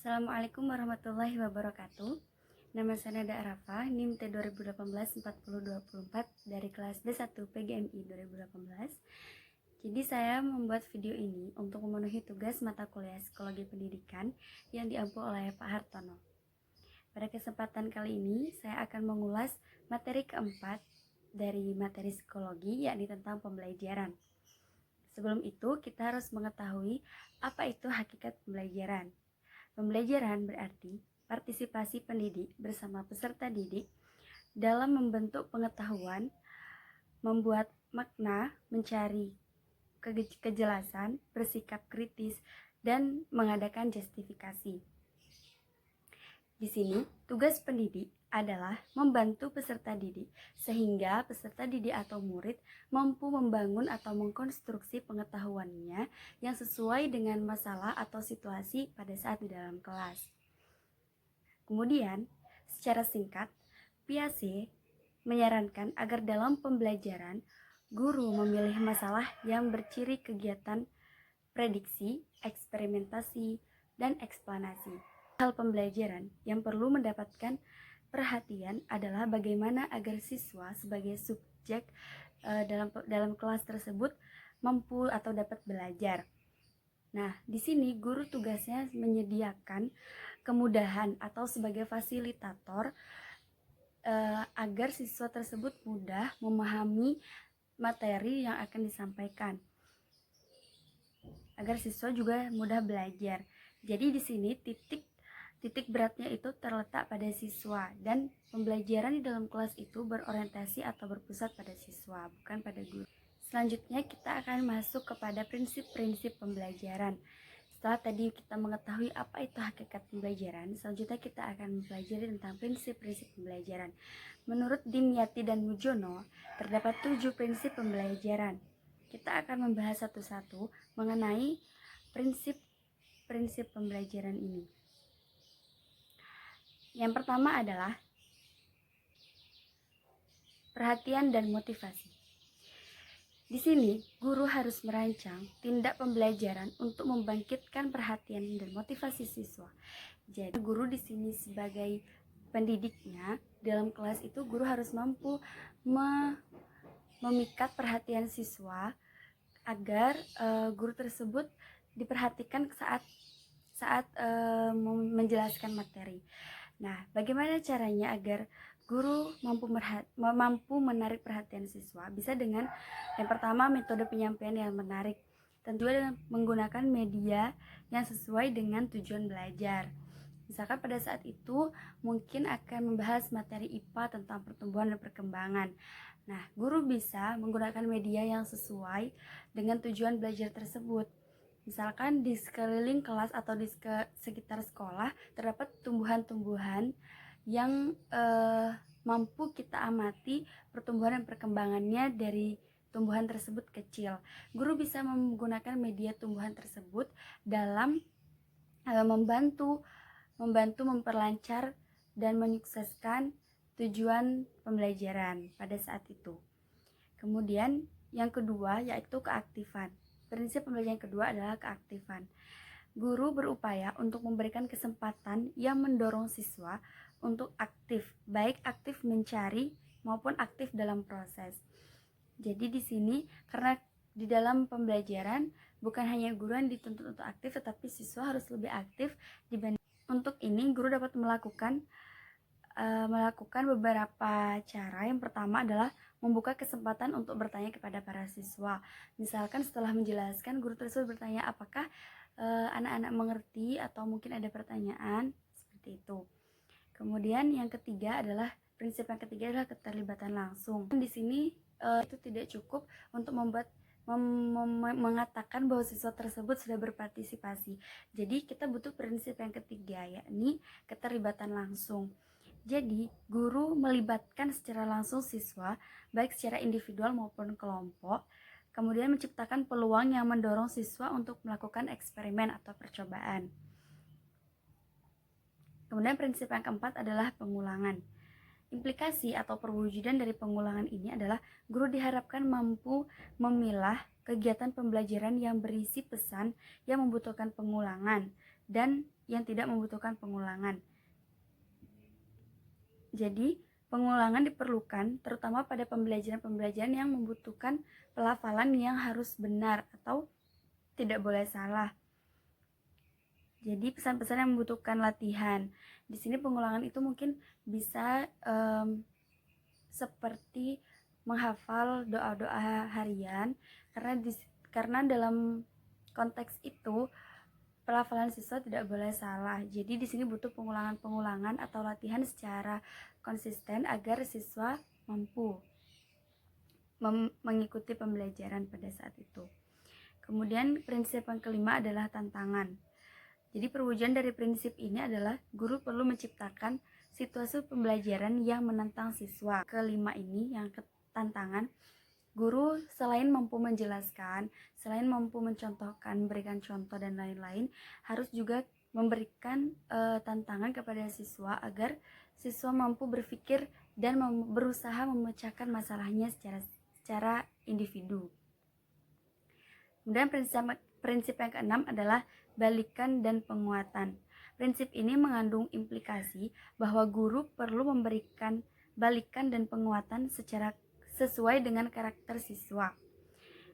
Assalamualaikum warahmatullahi wabarakatuh. Nama saya Nada Arafa, NIM T 2018-4024 dari kelas D1 PGMI 2018. Jadi saya membuat video ini untuk memenuhi tugas mata kuliah Psikologi Pendidikan yang diampu oleh Pak Hartono. Pada kesempatan kali ini saya akan mengulas materi keempat dari materi psikologi, yakni tentang pembelajaran. Sebelum itu kita harus mengetahui apa itu hakikat pembelajaran. Pembelajaran berarti partisipasi pendidik bersama peserta didik dalam membentuk pengetahuan, membuat makna, mencari kejelasan, bersikap kritis, dan mengadakan justifikasi. Di sini, tugas pendidik adalah membantu peserta didik sehingga peserta didik atau murid mampu membangun atau mengkonstruksi pengetahuannya yang sesuai dengan masalah atau situasi pada saat di dalam kelas. Kemudian, secara singkat, Piaget menyarankan agar dalam pembelajaran guru memilih masalah yang berciri kegiatan prediksi, eksperimentasi, dan eksplanasi. Hal pembelajaran yang perlu mendapatkan perhatian adalah bagaimana agar siswa sebagai subjek dalam kelas tersebut mampu atau dapat belajar. Nah, di sini guru tugasnya menyediakan kemudahan atau sebagai fasilitator agar siswa tersebut mudah memahami materi yang akan disampaikan, agar siswa juga mudah belajar. Jadi di sini titik beratnya itu terletak pada siswa, dan pembelajaran di dalam kelas itu berorientasi atau berpusat pada siswa, bukan pada guru. Selanjutnya kita akan masuk kepada prinsip-prinsip pembelajaran. Setelah tadi kita mengetahui apa itu hakikat pembelajaran, selanjutnya kita akan mempelajari tentang prinsip-prinsip pembelajaran. Menurut Dimyati dan Mujono, terdapat 7 prinsip pembelajaran. Kita akan membahas satu-satu mengenai prinsip-prinsip pembelajaran ini. Yang pertama adalah perhatian dan motivasi. Di sini, guru harus merancang tindak pembelajaran untuk membangkitkan perhatian dan motivasi siswa. Jadi, guru di sini sebagai pendidiknya dalam kelas itu guru harus mampu memikat perhatian siswa agar guru tersebut diperhatikan saat menjelaskan materi. Nah, bagaimana caranya agar guru mampu menarik perhatian siswa? Bisa dengan yang pertama, metode penyampaian yang menarik. Tentu dengan menggunakan media yang sesuai dengan tujuan belajar. Misalkan pada saat itu mungkin akan membahas materi IPA tentang pertumbuhan dan perkembangan. Nah, guru bisa menggunakan media yang sesuai dengan tujuan belajar tersebut. Misalkan di sekeliling kelas atau di sekitar sekolah terdapat tumbuhan-tumbuhan yang mampu kita amati pertumbuhan dan perkembangannya dari tumbuhan tersebut kecil. Guru bisa menggunakan media tumbuhan tersebut dalam membantu memperlancar dan menyukseskan tujuan pembelajaran pada saat itu. Kemudian yang kedua yaitu keaktifan. Prinsip pembelajaran kedua adalah keaktifan. Guru berupaya untuk memberikan kesempatan yang mendorong siswa untuk aktif, baik aktif mencari maupun aktif dalam proses. Jadi di sini karena di dalam pembelajaran bukan hanya guru yang dituntut untuk aktif, tetapi siswa harus lebih aktif dibanding. Untuk ini guru dapat melakukan beberapa cara. Yang pertama adalah membuka kesempatan untuk bertanya kepada para siswa. Misalkan setelah menjelaskan, guru tersebut bertanya apakah anak-anak mengerti atau mungkin ada pertanyaan, seperti itu. Kemudian yang ketiga adalah prinsip yang ketiga adalah keterlibatan langsung. Di sini itu tidak cukup untuk mengatakan bahwa siswa tersebut sudah berpartisipasi. Jadi kita butuh prinsip yang ketiga, yakni keterlibatan langsung. Jadi, guru melibatkan secara langsung siswa, baik secara individual maupun kelompok, kemudian menciptakan peluang yang mendorong siswa untuk melakukan eksperimen atau percobaan. Kemudian prinsip yang keempat adalah pengulangan. Implikasi atau perwujudan dari pengulangan ini adalah guru diharapkan mampu memilah kegiatan pembelajaran yang berisi pesan yang membutuhkan pengulangan dan yang tidak membutuhkan pengulangan. Jadi, pengulangan diperlukan terutama pada pembelajaran-pembelajaran yang membutuhkan pelafalan yang harus benar atau tidak boleh salah. Jadi, pesan-pesan yang membutuhkan latihan. Di sini pengulangan itu mungkin bisa seperti menghafal doa-doa harian, karena dalam konteks itu pelafalan siswa tidak boleh salah. Jadi di sini butuh pengulangan-pengulangan atau latihan secara konsisten agar siswa mampu mengikuti pembelajaran pada saat itu. Kemudian prinsip yang kelima adalah tantangan. Jadi perwujudan dari prinsip ini adalah guru perlu menciptakan situasi pembelajaran yang menantang siswa. Kelima ini yang tantangan, guru selain mampu menjelaskan, selain mampu mencontohkan, berikan contoh dan lain-lain, harus juga memberikan tantangan kepada siswa agar siswa mampu berpikir dan berusaha memecahkan masalahnya secara individu. Kemudian prinsip yang keenam adalah balikan dan penguatan. Prinsip ini mengandung implikasi bahwa guru perlu memberikan balikan dan penguatan secara sesuai dengan karakter siswa.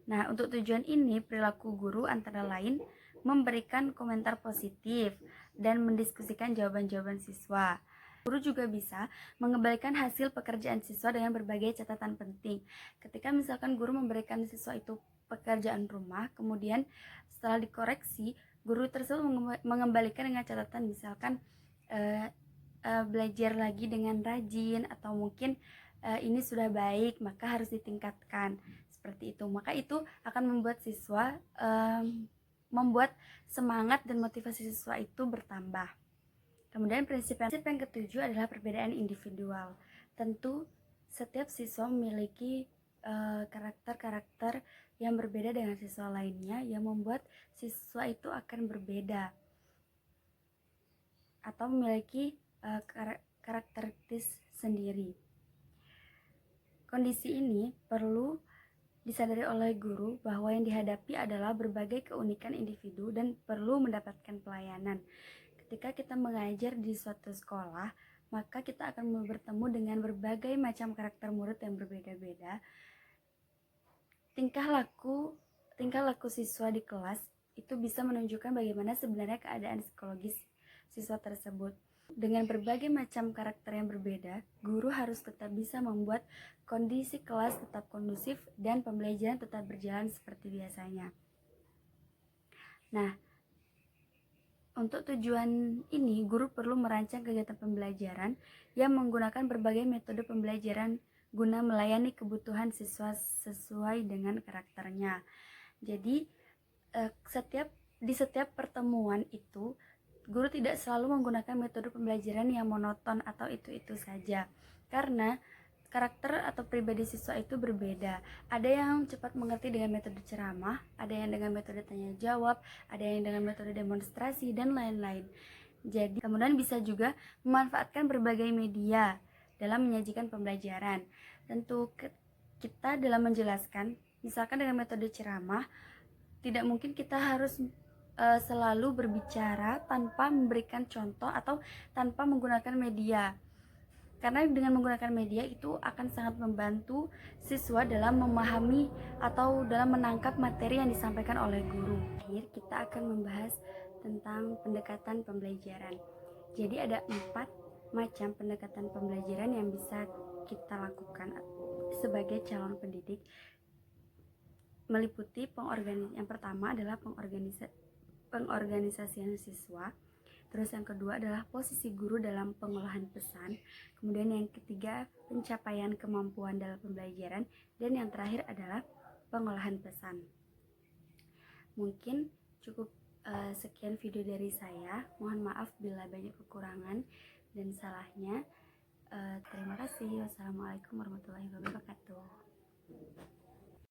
Nah, untuk tujuan ini, perilaku guru antara lain memberikan komentar positif dan mendiskusikan jawaban-jawaban siswa. Guru juga bisa mengembalikan hasil pekerjaan siswa dengan berbagai catatan penting. Ketika misalkan guru memberikan siswa itu pekerjaan rumah, kemudian setelah dikoreksi, guru tersebut mengembalikan dengan catatan misalkan belajar lagi dengan rajin, atau mungkin ini sudah baik maka harus ditingkatkan, seperti itu. Maka itu akan membuat siswa membuat semangat dan motivasi siswa itu bertambah. Kemudian prinsip yang ketujuh adalah perbedaan individual. Tentu setiap siswa memiliki karakter-karakter yang berbeda dengan siswa lainnya, yang membuat siswa itu akan berbeda atau memiliki karakteristik sendiri. Kondisi ini perlu disadari oleh guru bahwa yang dihadapi adalah berbagai keunikan individu dan perlu mendapatkan pelayanan. Ketika kita mengajar di suatu sekolah, maka kita akan bertemu dengan berbagai macam karakter murid yang berbeda-beda. Tingkah laku siswa di kelas itu bisa menunjukkan bagaimana sebenarnya keadaan psikologis siswa tersebut. Dengan berbagai macam karakter yang berbeda, guru harus tetap bisa membuat kondisi kelas tetap kondusif dan pembelajaran tetap berjalan seperti biasanya. Nah, untuk tujuan ini, guru perlu merancang kegiatan pembelajaran yang menggunakan berbagai metode pembelajaran guna melayani kebutuhan siswa sesuai dengan karakternya. Jadi, di setiap pertemuan itu, guru tidak selalu menggunakan metode pembelajaran yang monoton atau itu-itu saja, karena karakter atau pribadi siswa itu berbeda. Ada yang cepat mengerti dengan metode ceramah, ada yang dengan metode tanya jawab, ada yang dengan metode demonstrasi, dan lain-lain. Jadi, kemudian bisa juga memanfaatkan berbagai media dalam menyajikan pembelajaran. Tentu kita dalam menjelaskan, misalkan dengan metode ceramah, tidak mungkin kita harus selalu berbicara tanpa memberikan contoh atau tanpa menggunakan media. Karena dengan menggunakan media itu akan sangat membantu siswa dalam memahami atau dalam menangkap materi yang disampaikan oleh guru. Akhir kita akan membahas tentang pendekatan pembelajaran. Jadi ada 4 macam pendekatan pembelajaran yang bisa kita lakukan sebagai calon pendidik. Meliputi yang pertama adalah pengorganisasian siswa. Terus yang kedua adalah posisi guru dalam pengolahan pesan. Kemudian yang ketiga, pencapaian kemampuan dalam pembelajaran. Dan yang terakhir adalah pengolahan pesan. Mungkin cukup sekian video dari saya. Mohon maaf bila banyak kekurangan dan salahnya. Terima kasih. Wassalamualaikum warahmatullahi wabarakatuh.